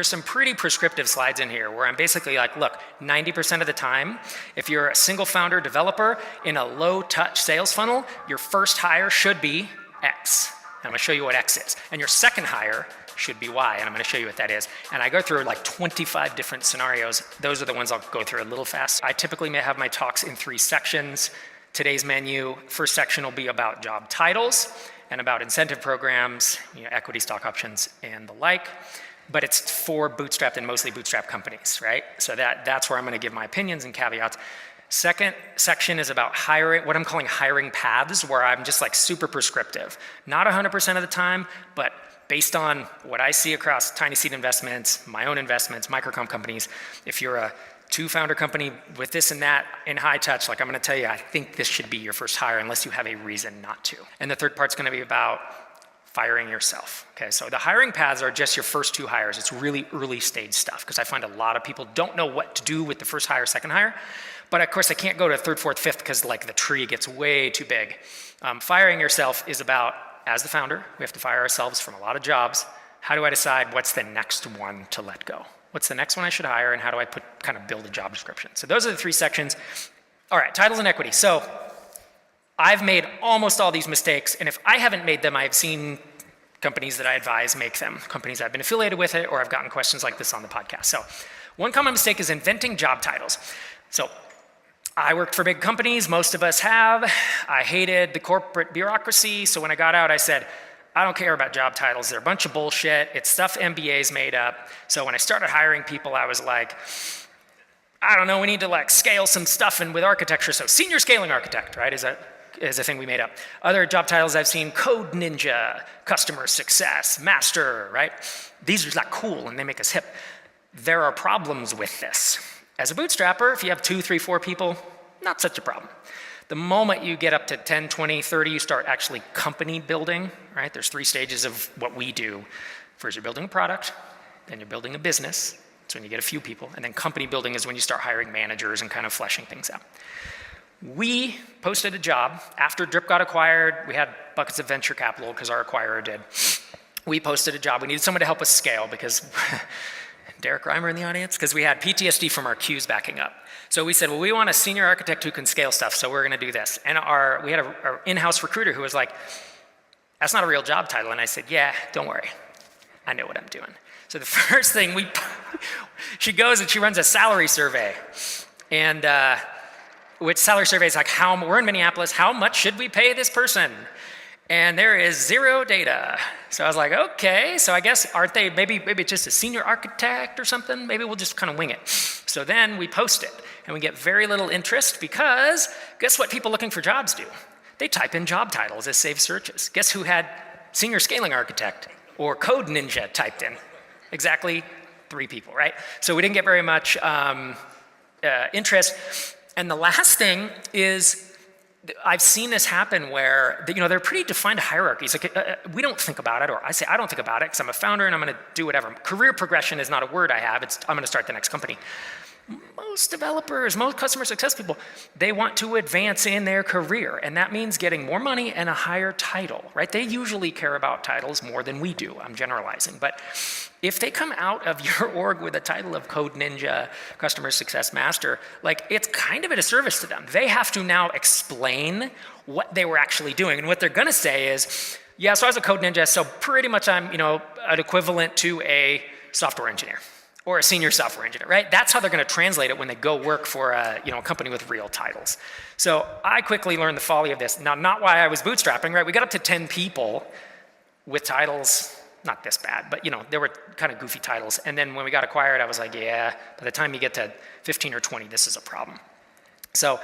There's some pretty prescriptive slides in here where I'm basically like, look, 90% of the time, if you're a single founder developer in a low touch sales funnel, your first hire should be X. And I'm gonna show you what X is. And your second hire should be Y, and I'm gonna show you what that is. And I go through like 25 different scenarios. Those are the ones I'll go through a little fast. I typically may have my talks in 3 sections. Today's menu, first section will be about job titles and about incentive programs, equity, stock options, and the like. But it's for bootstrapped and mostly bootstrap companies, right? So that's where I'm gonna give my opinions and caveats. Second section is about hiring, what I'm calling hiring paths, where I'm just like super prescriptive. Not 100% of the time, but based on what I see across tiny seed investments, my own investments, MicroConf companies, if you're a 2-founder company with this and that in high touch, like I'm gonna tell you, I think this should be your first hire unless you have a reason not to. And the third part's gonna be about firing yourself. Okay, so the hiring paths are just your first 2 hires. It's really early stage stuff because I find a lot of people don't know what to do with the first hire, second hire. But of course I can't go to 3rd, 4th, 5th because like the tree gets way too big. Firing yourself is about, as the founder, we have to fire ourselves from a lot of jobs. How do I decide what's the next one to let go? What's the next one I should hire, and how do I kind of build a job description? So those are the 3 sections. All right, titles and equity. So I've made almost all these mistakes, and if I haven't made them, I've seen companies that I advise make them, companies I've been affiliated with it, or I've gotten questions like this on the podcast. So one common mistake is inventing job titles. So I worked for big companies, most of us have. I hated the corporate bureaucracy, so when I got out, I said, I don't care about job titles, they're a bunch of bullshit, it's stuff MBAs made up. So when I started hiring people, I was like, I don't know, we need to like scale some stuff in with architecture, so senior scaling architect, right, is a thing we made up. Other job titles I've seen, code ninja, customer success, master, right? These are like cool and they make us hip. There are problems with this. As a bootstrapper, if you have 2, 3, 4 people, not such a problem. The moment you get up to 10, 20, 30, you start actually company building, right? There's 3 stages of what we do. First, you're building a product, then you're building a business. That's when you get a few people. And then company building is when you start hiring managers and kind of fleshing things out. We posted a job after Drip got acquired. We had buckets of venture capital because our acquirer did. We posted a job. We needed someone to help us scale because Derek Reimer in the audience, because we had PTSD from our queues backing up. So we said, well, we want a senior architect who can scale stuff, so we're gonna do this. And we had our in-house recruiter who was like, that's not a real job title. And I said, yeah, don't worry, I know what I'm doing. So the first thing she goes and she runs a salary survey. And which salary survey is like, we're in Minneapolis, how much should we pay this person? And there is 0 data. So I was like, okay, so I guess aren't they, maybe just a senior architect or something? Maybe we'll just kind of wing it. So then we post it and we get very little interest because guess what people looking for jobs do? They type in job titles as saved searches. Guess who had senior scaling architect or code ninja typed in? Exactly 3 people, right? So we didn't get very much interest. And the last thing is, I've seen this happen where, they're pretty defined hierarchies. Like, we don't think about it, or I say I don't think about it because I'm a founder and I'm gonna do whatever. Career progression is not a word I have, I'm gonna start the next company. Most developers, most customer success people, they want to advance in their career, and that means getting more money and a higher title, right? They usually care about titles more than we do, I'm generalizing, but if they come out of your org with a title of Code Ninja, Customer Success Master, like it's kind of a disservice to them. They have to now explain what they were actually doing, and what they're gonna say is, yeah, so I was a Code Ninja, so pretty much I'm, an equivalent to a software engineer. Or a senior software engineer, right? That's how they're gonna translate it when they go work for a company with real titles. So I quickly learned the folly of this. Now, not why I was bootstrapping, right? We got up to 10 people with titles, not this bad, but they were kind of goofy titles. And then when we got acquired, I was like, yeah, by the time you get to 15 or 20, this is a problem. So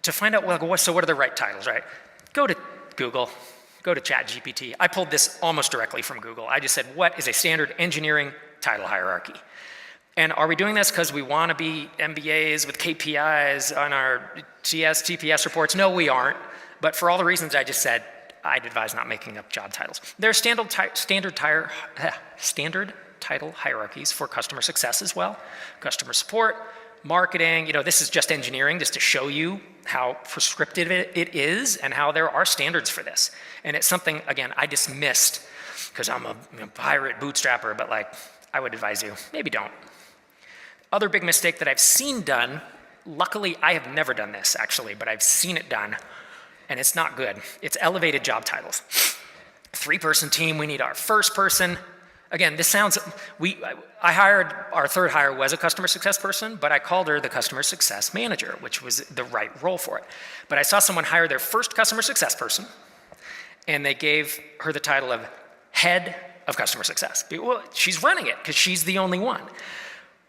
to find out, so what are the right titles, right? Go to Google, go to ChatGPT. I pulled this almost directly from Google. I just said, what is a standard engineering title hierarchy? And are we doing this because we want to be MBAs with KPIs on our TPS reports? No, we aren't. But for all the reasons I just said, I'd advise not making up job titles. There are standard title hierarchies for customer success as well, customer support, marketing. This is just engineering, just to show you how prescriptive it is and how there are standards for this. And it's something, again, I dismissed because I'm a pirate bootstrapper, but like, I would advise you, maybe don't. Other big mistake that I've seen done, luckily I have never done this actually, but I've seen it done, and it's not good. It's elevated job titles. 3-person team, we need our first person. Again, this sounds, I hired, our third hire was a customer success person, but I called her the customer success manager, which was the right role for it. But I saw someone hire their first customer success person, and they gave her the title of head of customer success. Well, she's running it because she's the only one.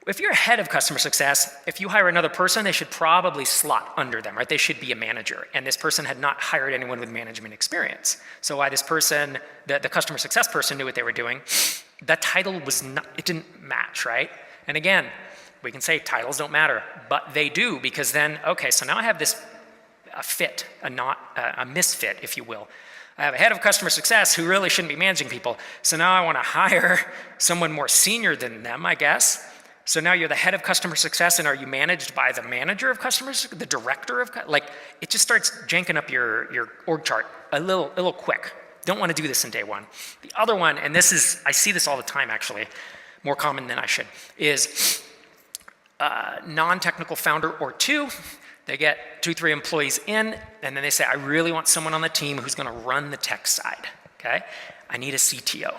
If you're head of customer success, if you hire another person, they should probably slot under them, right? They should be a manager. And this person had not hired anyone with management experience. So why this person, the customer success person knew what they were doing, that title was not, it didn't match, right? And again, we can say titles don't matter, but they do, because then, okay, so now I have this a misfit, if you will. I have a head of customer success who really shouldn't be managing people. So now I want to hire someone more senior than them, I guess. So now you're the head of customer success, and are you managed by the manager of customers, the director of, like, it just starts janking up your org chart a little quick. Don't want to do this in day one. The other one, and this is, I see this all the time actually, more common than I should, is non-technical founder or two. They get 2-3 employees in, and then they say, I really want someone on the team who's going to run the tech side, okay? I need a CTO.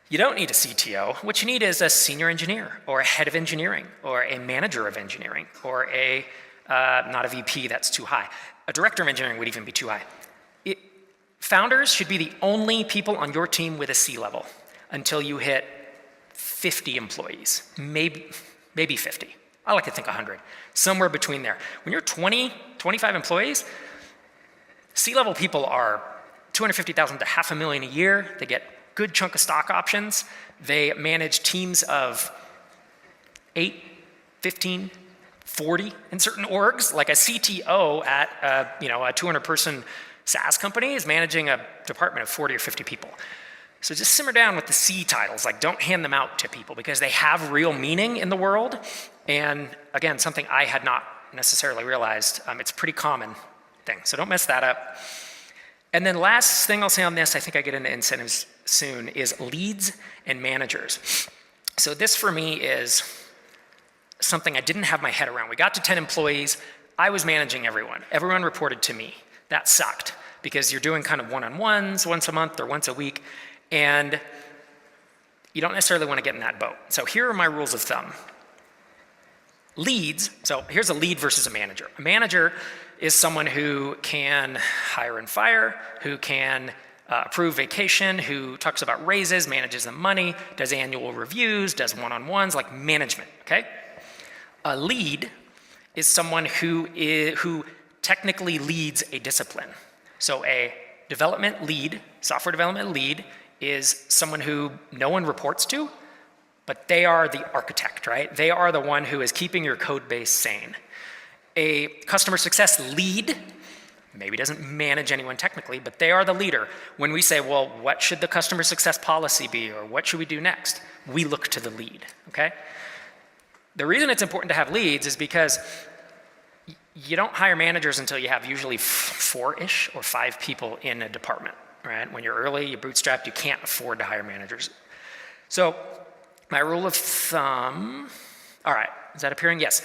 You don't need a CTO. What you need is a senior engineer, or a head of engineering, or a manager of engineering, or a, not a VP, that's too high. A director of engineering would even be too high. Founders should be the only people on your team with a C-level until you hit 50 employees, maybe 50. I like to think 100, somewhere between there. When you're 20, 25 employees, C-level people are $250,000 to $500,000 a year. They get good chunk of stock options. They manage teams of 8, 15, 40 in certain orgs. Like a CTO at a 200-person SaaS company is managing a department of 40 or 50 people. So just simmer down with the C titles. Like, don't hand them out to people because they have real meaning in the world. And again, something I had not necessarily realized. It's a pretty common thing. So don't mess that up. And then last thing I'll say on this, I think I get into incentives soon, is leads and managers. So this for me is something I didn't have my head around. We got to 10 employees. I was managing everyone. Everyone reported to me. That sucked because you're doing kind of one-on-ones once a month or once a week, and you don't necessarily want to get in that boat. So here are my rules of thumb. Leads, so here's a lead versus a manager. A manager is someone who can hire and fire, who can approve vacation, who talks about raises, manages the money, does annual reviews, does one-on-ones, like management, okay? A lead is someone who technically leads a discipline. So a development lead, software development lead, is someone who no one reports to, but they are the architect, right? They are the one who is keeping your code base sane. A customer success lead maybe doesn't manage anyone technically, but they are the leader. When we say, well, what should the customer success policy be, or what should we do next? We look to the lead, okay? The reason it's important to have leads is because you don't hire managers until you have usually 4-ish or 5 people in a department, right? When you're early, you're bootstrapped, you can't afford to hire managers. So my rule of thumb, all right, is that appearing? Yes,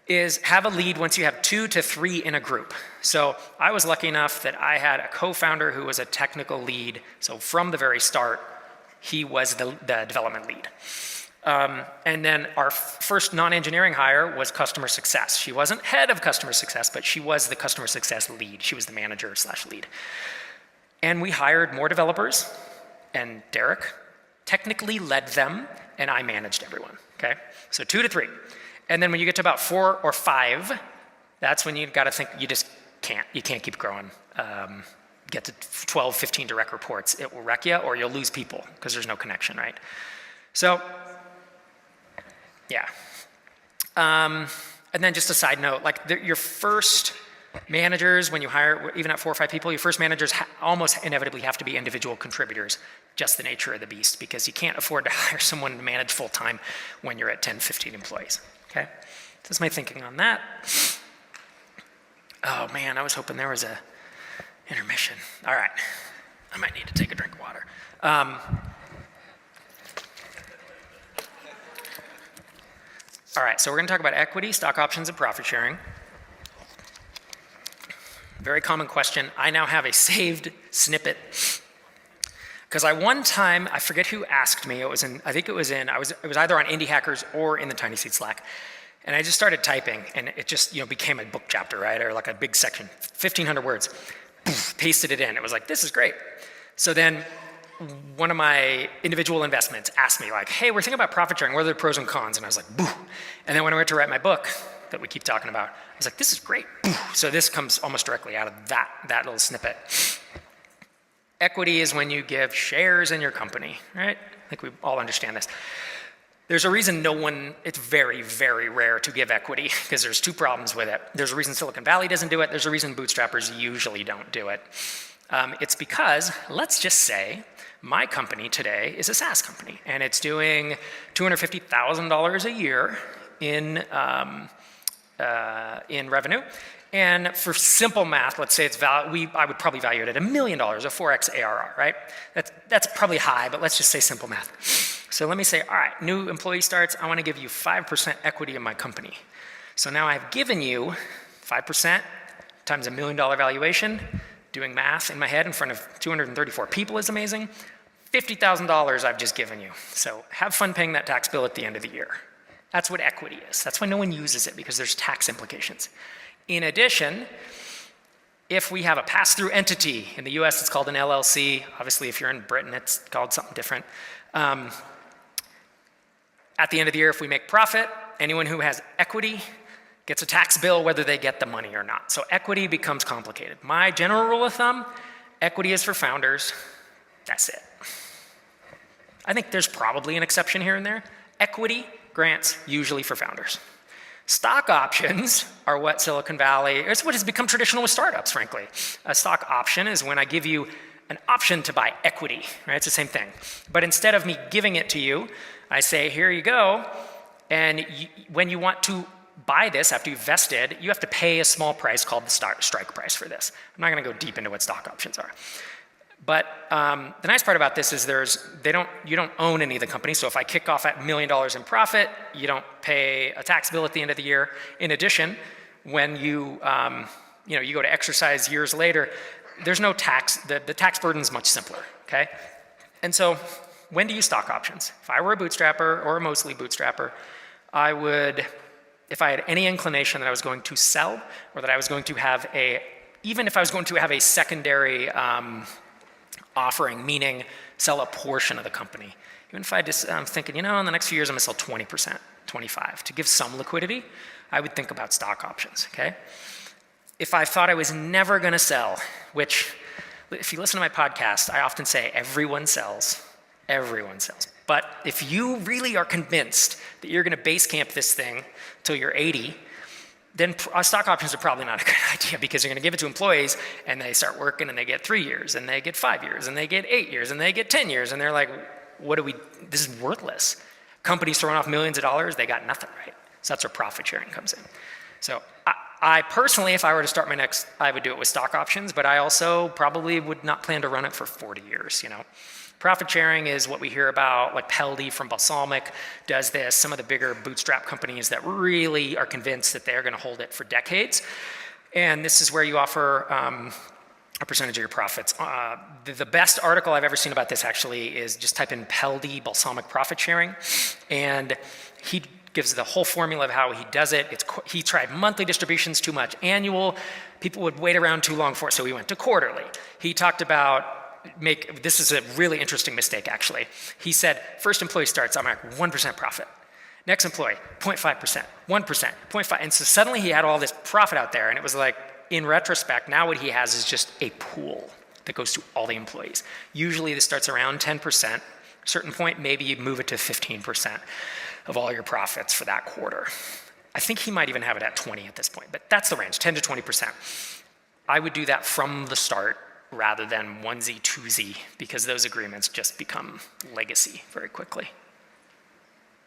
is have a lead once you have 2 to 3 in a group. So I was lucky enough that I had a co-founder who was a technical lead. So from the very start, he was the development lead. And then our first non-engineering hire was customer success. She wasn't head of customer success, but she was the customer success lead. She was the manager / lead. And we hired more developers, and Derek technically led them, and I managed everyone, okay? So 2 to 3. And then when you get to about 4 or 5, that's when you've got to think you can't keep growing. Get to 12, 15 direct reports, it will wreck you, or you'll lose people because there's no connection, right? So, yeah. And then just a side note, like your first managers, when you hire, even at 4 or 5 people, your first managers almost inevitably have to be individual contributors, just the nature of the beast, because you can't afford to hire someone to manage full time when you're at 10, 15 employees, okay? That's my thinking on that. Oh man, I was hoping there was a intermission. All right, I might need to take a drink of water. All right, so we're going to talk about equity, stock options, and profit sharing. Very common question. I now have a saved snippet because one time, I forget who asked me. It was either on Indie Hackers or in the Tiny Seed Slack. And I just started typing, and it just became a book chapter, right? Or like a big section, 1,500 words. Poof, pasted it in. It was like, this is great. So then one of my individual investments asked me like, hey, we're thinking about profit sharing. What are the pros and cons? And I was like, boo. And then when I went to write my book that we keep talking about, I was like, this is great. Boo. So this comes almost directly out of that little snippet. Equity is when you give shares in your company, right? I think we all understand this. There's a reason it's very, very rare to give equity because there's two problems with it. There's a reason Silicon Valley doesn't do it. There's a reason bootstrappers usually don't do it. It's because, let's just say, my company today is a SaaS company, and it's doing $250,000 a year in revenue. And for simple math, let's say I would probably value it at $1 million, a 4x ARR, right? That's probably high, but let's just say simple math. So let me say, all right, new employee starts, I want to give you 5% equity in my company. So now I've given you 5% times $1 million valuation. Doing math in my head in front of 234 people is amazing. $50,000 I've just given you. So have fun paying that tax bill at the end of the year. That's what equity is. That's why no one uses it, because there's tax implications. In addition, if we have a pass-through entity, in the US it's called an LLC. Obviously, if you're in Britain, it's called something different. At the end of the year, if we make profit, anyone who has equity gets a tax bill whether they get the money or not. So equity becomes complicated. My general rule of thumb, equity is for founders. That's it. I think there's probably an exception here and there. Equity grants usually for founders. Stock options are what Silicon Valley, it's what has become traditional with startups, frankly. A stock option is when I give you an option to buy equity, right? It's the same thing. But instead of me giving it to you, I say, here you go. And when you want to buy this after you've vested, you have to pay a small price called the strike price for this. I'm not going to go deep into what stock options are. But the nice part about this is you don't own any of the company. So if I kick off at $1 million in profit, you don't pay a tax bill at the end of the year. In addition, when you go to exercise years later, there's no tax. The tax burden is much simpler. Okay, and so when do you stock options? If I were a bootstrapper or a mostly bootstrapper, I would, if I had any inclination that I was going to sell, or that I was going to have even if I was going to have a secondary offering, meaning sell a portion of the company. Even if I'm thinking, in the next few years I'm gonna sell 20%, 25%, to give some liquidity, I would think about stock options, okay? If I thought I was never gonna sell, which, if you listen to my podcast, I often say everyone sells. But if you really are convinced that you're gonna base camp this thing till you're 80, then stock options are probably not a good idea, because you're going to give it to employees and they start working and they get 3 years and they get 5 years and they get 8 years and they get 10 years and they're like, this is worthless. Companies throwing off millions of dollars, they got nothing, right? So that's where profit sharing comes in. So I personally, if I were to start my next, I would do it with stock options, but I also probably would not plan to run it for 40 years, Profit sharing is what we hear about, like Peldy from Balsamic does this, some of the bigger bootstrap companies that really are convinced that they're gonna hold it for decades. And this is where you offer a percentage of your profits. The best article I've ever seen about this actually is just type in Peldy Balsamic profit sharing, and he gives the whole formula of how he does it. He tried monthly distributions, too much annual. People would wait around too long for it, so he went to quarterly. He talked about this is a really interesting mistake, actually. He said, first employee starts, I'm at 1% profit. Next employee, 0.5%, 1%, 0.5%. And so suddenly he had all this profit out there, and it was like, in retrospect, now what he has is just a pool that goes to all the employees. Usually this starts around 10%. At a certain point, maybe you move it to 15% of all your profits for that quarter. I think he might even have it at 20 at this point, but that's the range, 10 to 20%. I would do that from the start, rather than onesie, twosie, because those agreements just become legacy very quickly.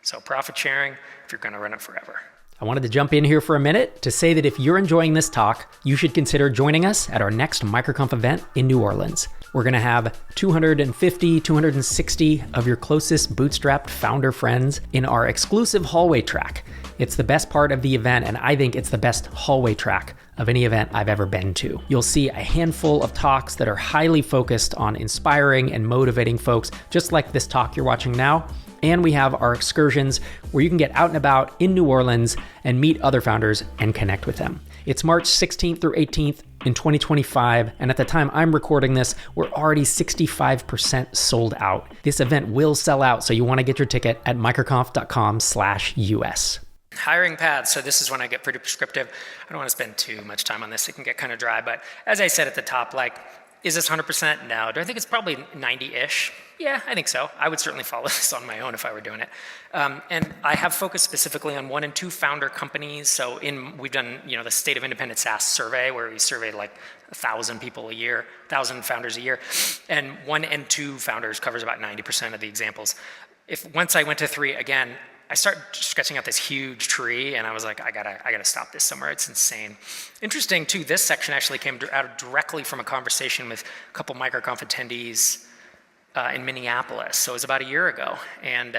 So profit sharing, if you're gonna run it forever. I wanted to jump in here for a minute to say that if you're enjoying this talk, you should consider joining us at our next MicroConf event in New Orleans. We're going to have 250, 260 of your closest bootstrapped founder friends in our exclusive hallway track. It's the best part of the event, and I think it's the best hallway track of any event I've ever been to. You'll see a handful of talks that are highly focused on inspiring and motivating folks, just like this talk you're watching now. And we have our excursions where you can get out and about in New Orleans and meet other founders and connect with them. It's March 16th through 18th in 2025, and at the time I'm recording this, we're already 65% sold out. This event will sell out, so you want to get your ticket at microconf.com/US. Hiring paths. So this is when I get pretty prescriptive. I don't want to spend too much time on this. It can get kind of dry, but as I said at the top, is this 100%? No. Do I think it's probably 90-ish? Yeah, I think so. I would certainly follow this on my own if I were doing it. And I have focused specifically on 1 and 2 founder companies. So we've done, the State of Independent SaaS survey where we surveyed 1,000 people a year, 1,000 founders a year. And 1 and 2 founders covers about 90% of the examples. Once I went to 3, again, I started sketching out this huge tree, and I was like, I gotta stop this somewhere. It's insane. Interesting too. This section actually came out directly from a conversation with a couple MicroConf attendees in Minneapolis. So it was about a year ago, and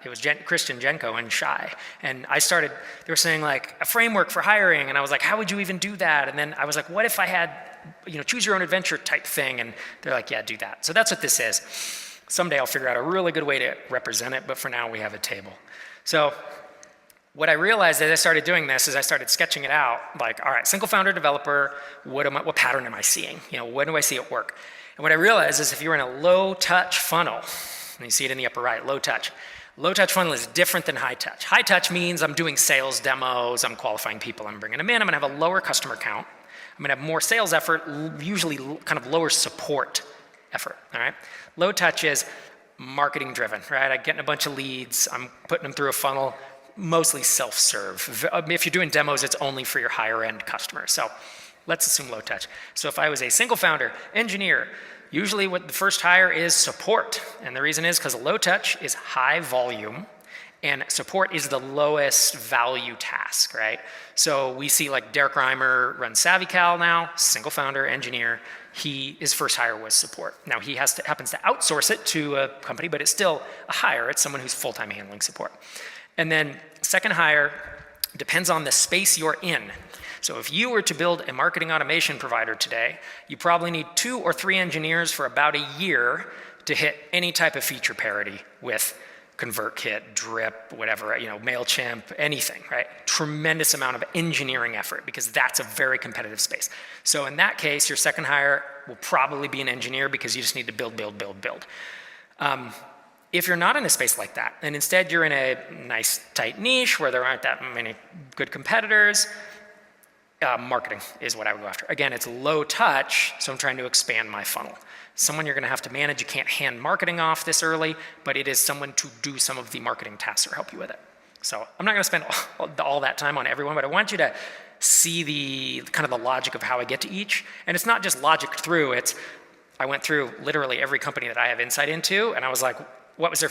it was Christian, Jenko, and Shai. And they were saying a framework for hiring, and I was like, how would you even do that? And then I was like, what if I had, choose your own adventure type thing? And they're like, yeah, do that. So that's what this is. Someday I'll figure out a really good way to represent it, but for now we have a table. So what I realized as I started doing this is I started sketching it out, all right, single founder developer, what pattern am I seeing? When do I see it work? And what I realized is if you're in a low touch funnel, and you see it in the upper right, low touch funnel is different than high touch. High touch means I'm doing sales demos, I'm qualifying people, I'm bringing them in, I'm gonna have a lower customer count, I'm gonna have more sales effort, usually kind of lower support effort, all right? Low touch is marketing driven, right? I'm getting a bunch of leads, I'm putting them through a funnel, mostly self-serve. If you're doing demos, it's only for your higher end customers. So let's assume low touch. So if I was a single founder, engineer, usually what the first hire is support. And the reason is because low touch is high volume and support is the lowest value task, right? So we see Derek Reimer runs SavvyCal now, single founder, engineer. His first hire was support. Now he happens to outsource it to a company, but it's still a hire. It's someone who's full-time handling support. And then second hire depends on the space you're in. So if you were to build a marketing automation provider today, you probably need 2 or 3 engineers for about a year to hit any type of feature parity with ConvertKit, Drip, whatever, MailChimp, anything, right? Tremendous amount of engineering effort because that's a very competitive space. So in that case, your second hire will probably be an engineer because you just need to build. If you're not in a space like that, and instead you're in a nice tight niche where there aren't that many good competitors, marketing is what I would go after. Again, it's low touch, so I'm trying to expand my funnel. Someone you're gonna have to manage, you can't hand marketing off this early, but it is someone to do some of the marketing tasks or help you with it. So I'm not gonna spend all that time on everyone, but I want you to see the kind of the logic of how I get to each. And it's not just logic through, I went through literally every company that I have insight into, and I was like,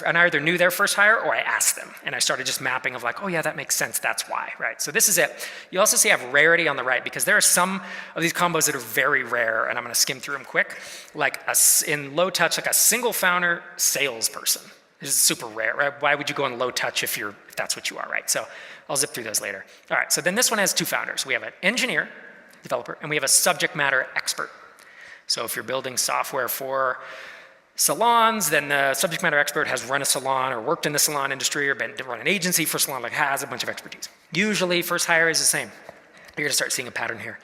and I either knew their first hire or I asked them. And I started just mapping of oh yeah, that makes sense, that's why, right? So this is it. You also see I have rarity on the right because there are some of these combos that are very rare, and I'm gonna skim through them quick. In low touch, a single founder salesperson. This is super rare, right? Why would you go in low touch if that's what you are, right? So I'll zip through those later. All right, so then this one has 2 founders. We have an engineer, developer, and we have a subject matter expert. So if you're building software for salons, then the subject matter expert has run a salon or worked in the salon industry or run an agency for salon, has a bunch of expertise. Usually first hire is the same. You're gonna start seeing a pattern here.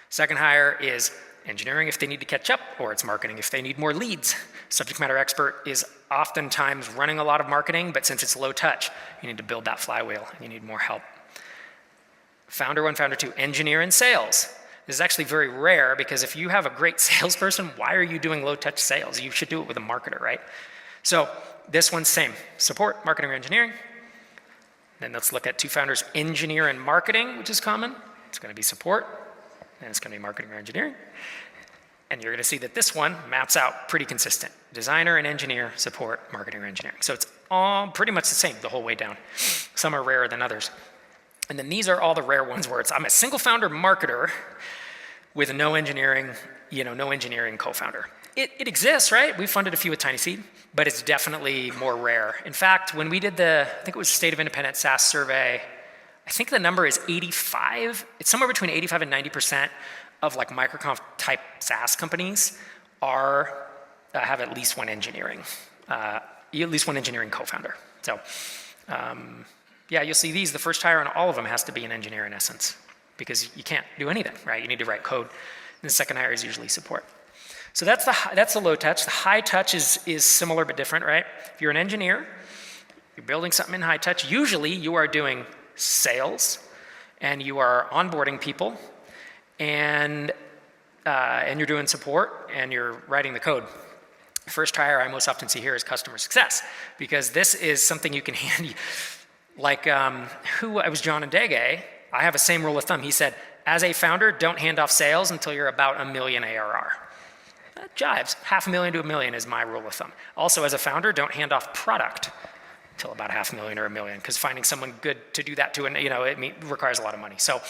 Second hire is engineering if they need to catch up, or it's marketing if they need more leads. Subject matter expert is oftentimes running a lot of marketing, but since it's low touch, you need to build that flywheel and you need more help. Founder 1, founder 2, engineer and sales. This is actually very rare because if you have a great salesperson, why are you doing low touch sales? You should do it with a marketer, right? So this one's same, support, marketing or engineering. Then let's look at 2 founders, engineer and marketing, which is common. It's gonna be support, and it's gonna be marketing or engineering. And you're gonna see that this one maps out pretty consistent. Designer and engineer, support, marketing or engineering. So it's all pretty much the same the whole way down. Some are rarer than others. And then these are all the rare ones where I'm a single founder marketer with no engineering, no engineering co-founder. it exists, right? We funded a few with Tiny Seed, but it's definitely more rare. In fact, when we did I think it was State of Independent SaaS survey, I think the number is 85. It's somewhere between 85 and 90% of like MicroConf type SaaS companies have at least one engineering co-founder. So yeah, you'll see these, the first hire on all of them has to be an engineer in essence, because you can't do anything, right? You need to write code. And the second hire is usually support. So that's the low touch. The high touch is similar but different, right? If you're an engineer, you're building something in high touch, usually you are doing sales and you are onboarding people and you're doing support and you're writing the code. The first hire I most often see here is customer success, because this is something you can hand. Like I was John and Dege, I have a same rule of thumb. He said, as a founder, don't hand off sales until you're about $1 million ARR. That jives. $500,000 to $1 million is my rule of thumb. Also, as a founder, don't hand off product until about $500,000 or $1 million, because finding someone good to do that to, it requires a lot of money. So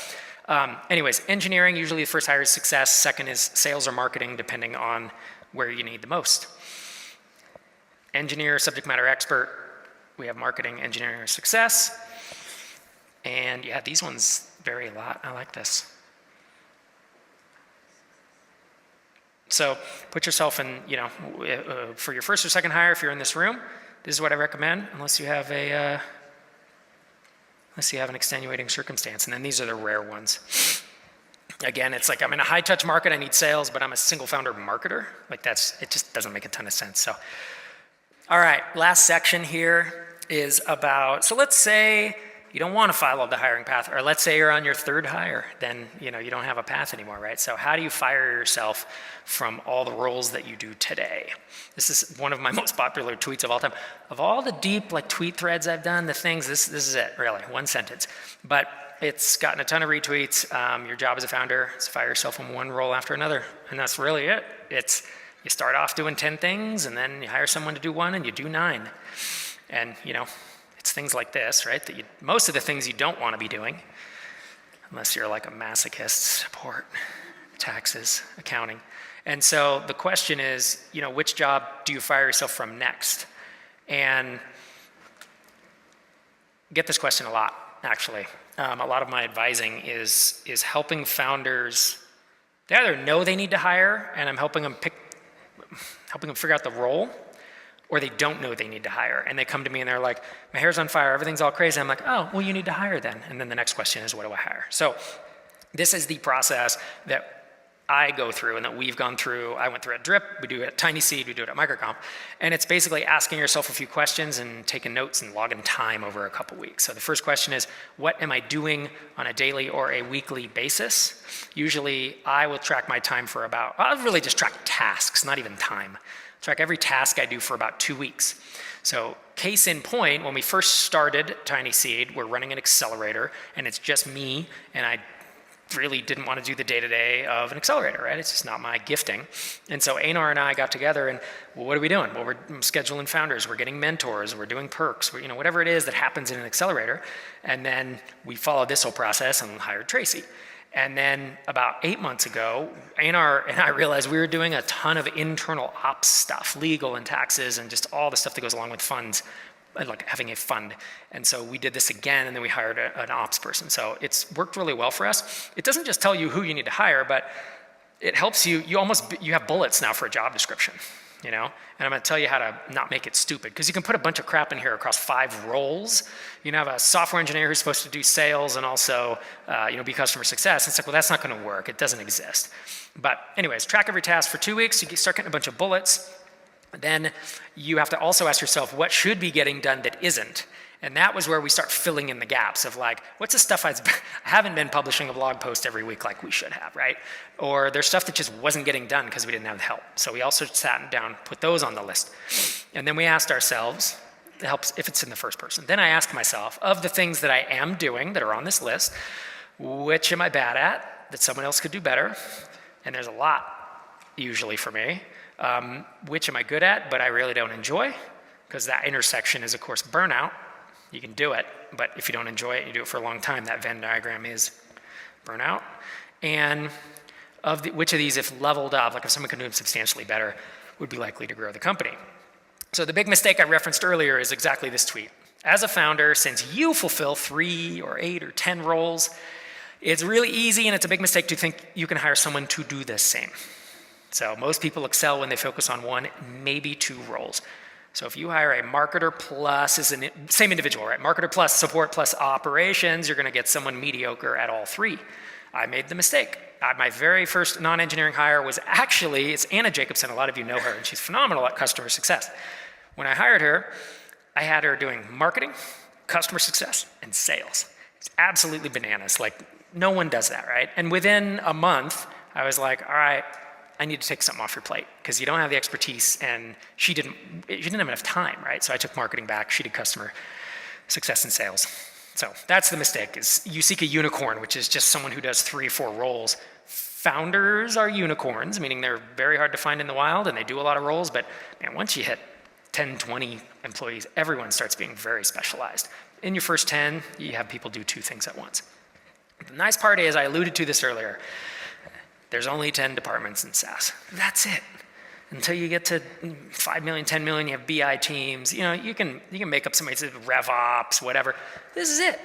anyways, engineering, usually the first hire is success. Second is sales or marketing, depending on where you need the most. Engineer, subject matter expert. We have marketing, engineering, or success. And yeah, these ones vary a lot. I like this. So put yourself in, for your first or second hire, if you're in this room, this is what I recommend, unless you have an extenuating circumstance. And then these are the rare ones. Again, it's like I'm in a high touch market, I need sales, but I'm a single founder marketer. Like it just doesn't make a ton of sense. So, all right, last section here is about, so let's say you don't want to follow the hiring path, or let's say you're on your third hire, then you don't have a path anymore, right? So how do you fire yourself from all the roles that you do today? This is one of my most popular tweets of all time. Of all the deep tweet threads I've done, this is it, really, one sentence. But it's gotten a ton of retweets. Your job as a founder is to fire yourself from one role after another, and that's really it. You start off doing 10 things, and then you hire someone to do one, and you do 9. And, it's things like this, right? That most of the things you don't want to be doing, unless you're like a masochist, support, taxes, accounting. And so the question is, which job do you fire yourself from next? And get this question a lot, actually. A lot of my advising is helping founders. They either know they need to hire, and I'm helping them figure out the role, or they don't know they need to hire. And they come to me and they're like, my hair's on fire, everything's all crazy. I'm like, oh, well, you need to hire then. And then the next question is, what do I hire? So this is the process that I go through and that we've gone through. I went through at Drip, we do it at Tiny Seed, we do it at MicroConf. And it's basically asking yourself a few questions and taking notes and logging time over a couple weeks. So the first question is, what am I doing on a daily or a weekly basis? Usually I will track my time for I'll really just track tasks, not even time. Track every task I do for about 2 weeks. So case in point, when we first started Tiny Seed, we're running an accelerator, and it's just me, and I really didn't want to do the day-to-day of an accelerator, right? It's just not my gifting. And so Einar and I got together and, well, what are we doing? Well, we're scheduling founders, we're getting mentors, we're doing perks, whatever it is that happens in an accelerator. And then we followed this whole process and hired Tracy. And then about 8 months ago, Einar and I realized we were doing a ton of internal ops stuff, legal and taxes and just all the stuff that goes along with funds, like having a fund. And so we did this again, and then we hired an ops person. So it's worked really well for us. It doesn't just tell you who you need to hire, but it helps you. You have bullets now for a job description, And I'm going to tell you how to not make it stupid, because you can put a bunch of crap in here across 5 roles. You can have a software engineer who's supposed to do sales and also, be customer success. And it's like, well, that's not going to work. It doesn't exist. But anyways, track every task for 2 weeks. You start getting a bunch of bullets. Then you have to also ask yourself, what should be getting done that isn't? And that was where we start filling in the gaps of what's the stuff I haven't been publishing a blog post every week like we should have, right? Or there's stuff that just wasn't getting done because we didn't have help. So we also sat down, put those on the list. And then we asked ourselves, it helps if it's in the first person. Then I asked myself, of the things that I am doing that are on this list, which am I bad at that someone else could do better? And there's a lot usually for me. Which am I good at, but I really don't enjoy? Because that intersection is, of course, burnout. You can do it, but if you don't enjoy it, you do it for a long time. That Venn diagram is burnout. And which of these, if leveled up, like if someone can do them substantially better, would be likely to grow the company. So the big mistake I referenced earlier is exactly this tweet. As a founder, since you fulfill 3 or 8 or 10 roles, it's really easy and it's a big mistake to think you can hire someone to do the same. So most people excel when they focus on 1, maybe 2 roles. So if you hire a marketer plus, same individual, right? Marketer plus support plus operations, you're going to get someone mediocre at all 3. I made the mistake. My very first non-engineering hire was actually, it's Anna Jacobson. A lot of you know her, and she's phenomenal at customer success. When I hired her, I had her doing marketing, customer success, and sales. It's absolutely bananas. Like, no one does that, right? And within a month, I was like, all right, I need to take something off your plate because you don't have the expertise, and she didn't have enough time, right? So I took marketing back. She did customer success and sales. So that's the mistake, is you seek a unicorn, which is just someone who does 3 or 4 roles. Founders are unicorns, meaning they're very hard to find in the wild and they do a lot of roles, but man, once you hit 10, 20 employees, everyone starts being very specialized. In your first 10, you have people do 2 things at once. The nice part is, I alluded to this earlier, there's only 10 departments in SaaS. That's it. Until you get to 5 million, 10 million, you have BI teams. You know, you can make up somebody's RevOps, whatever. This is it.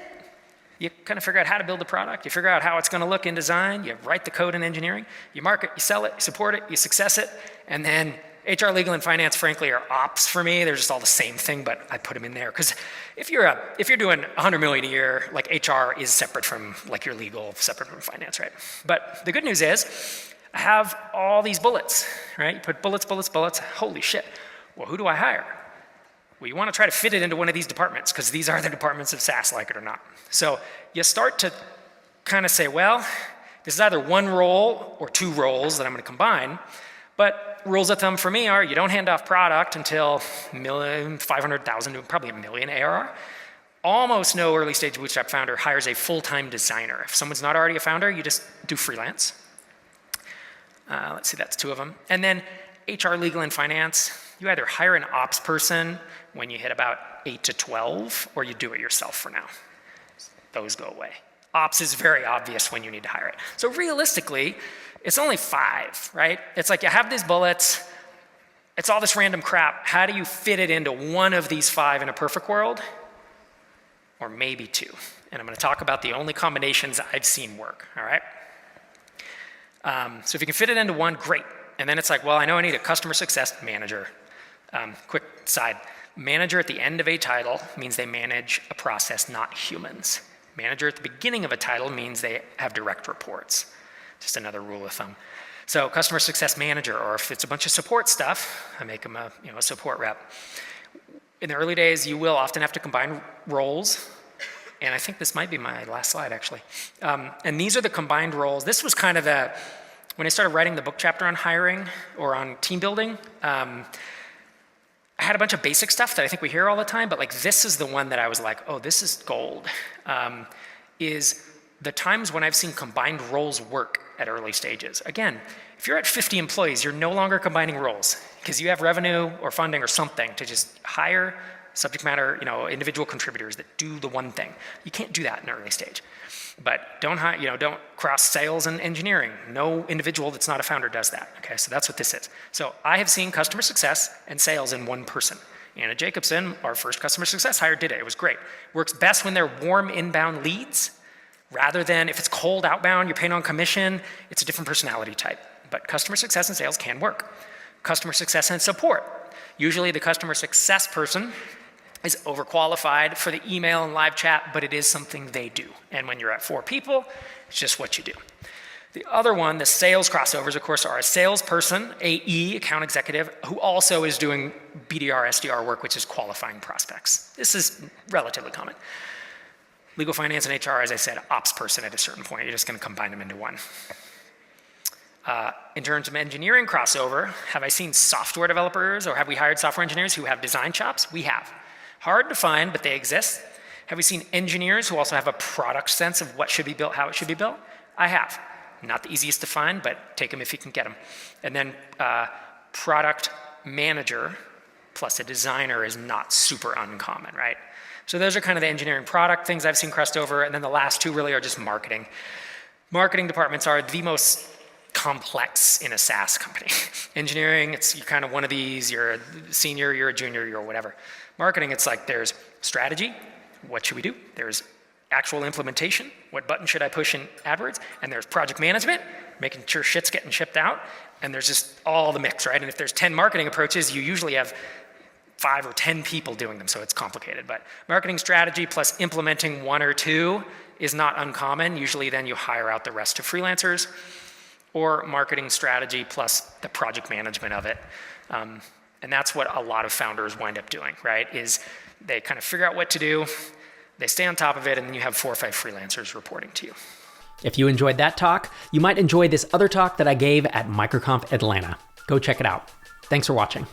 You kind of figure out how to build the product. You figure out how it's going to look in design. You write the code in engineering. You market, you sell it, you support it, you success it. And then HR, legal, and finance, frankly, are ops for me. They're just all the same thing, but I put them in there. Because if you're doing 100 million a year, like HR is separate from like your legal, separate from finance, right? But the good news is, I have all these bullets, right? You put bullets, bullets, bullets. Holy shit. Well, who do I hire? Well, you want to try to fit it into one of these departments because these are the departments of SaaS, like it or not. So you start to kind of say, well, this is either 1 role or 2 roles that I'm going to combine. But rules of thumb for me are you don't hand off product until 500,000 to probably $1 million ARR. Almost no early stage bootstrap founder hires a full-time designer. If someone's not already a founder, you just do freelance. Let's see, that's 2 of them. And then HR, legal, and finance, you either hire an ops person when you hit about 8 to 12, or you do it yourself for now. Those go away. Ops is very obvious when you need to hire it. So realistically, it's only 5, right? It's like you have these bullets, it's all this random crap. How do you fit it into one of these 5 in a perfect world? Or maybe 2. And I'm going to talk about the only combinations I've seen work, all right? So if you can fit it into one, great. And then it's like, well, I know I need a customer success manager. Quick side, manager at the end of a title means they manage a process, not humans. Manager at the beginning of a title means they have direct reports. Just another rule of thumb. So customer success manager, or if it's a bunch of support stuff, I make them a support rep. In the early days, you will often have to combine roles. And I think this might be my last slide, actually. And these are the combined roles. This was kind of when I started writing the book chapter on hiring or on team building, I had a bunch of basic stuff that I think we hear all the time, but like this is the one that I was like, oh, this is gold, is the times when I've seen combined roles work at early stages. Again, if you're at 50 employees, you're no longer combining roles because you have revenue or funding or something to just hire subject matter, individual contributors that do the one thing. You can't do that in an early stage. But don't cross sales and engineering. No individual that's not a founder does that. Okay, so that's what this is. So I have seen customer success and sales in one person. Anna Jacobson, our first customer success hire, did it. It was great. Works best when they're warm inbound leads, rather than if it's cold outbound, you're paying on commission, it's a different personality type. But customer success and sales can work. Customer success and support. Usually the customer success person is overqualified for the email and live chat, but it is something they do. And when you're at 4 people, it's just what you do. The other one, the sales crossovers, of course, are a salesperson, AE, account executive, who also is doing BDR, SDR work, which is qualifying prospects. This is relatively common. Legal, finance, and HR, as I said, ops person at a certain point. You're just going to combine them into one. In terms of engineering crossover, have I seen software developers or have we hired software engineers who have design chops? We have. Hard to find, but they exist. Have we seen engineers who also have a product sense of what should be built, how it should be built? I have. Not the easiest to find, but take them if you can get them. And then product manager plus a designer is not super uncommon, right? So those are kind of the engineering product things I've seen crossed over. And then the last 2 really are just marketing. Marketing departments are the most complex in a SaaS company. Engineering, you're kind of one of these, you're a senior, you're a junior, you're whatever. Marketing, it's like there's strategy, what should we do? There's actual implementation, what button should I push in AdWords? And there's project management, making sure shit's getting shipped out, and there's just all the mix, right? And if there's 10 marketing approaches, you usually have 5 or 10 people doing them, so it's complicated. But marketing strategy plus implementing 1 or 2 is not uncommon. Usually then you hire out the rest to freelancers, or marketing strategy plus the project management of it. And that's what a lot of founders wind up doing, right? Is they kind of figure out what to do, they stay on top of it, and then you have 4 or 5 freelancers reporting to you. If you enjoyed that talk, you might enjoy this other talk that I gave at MicroConf Atlanta. Go check it out. Thanks for watching.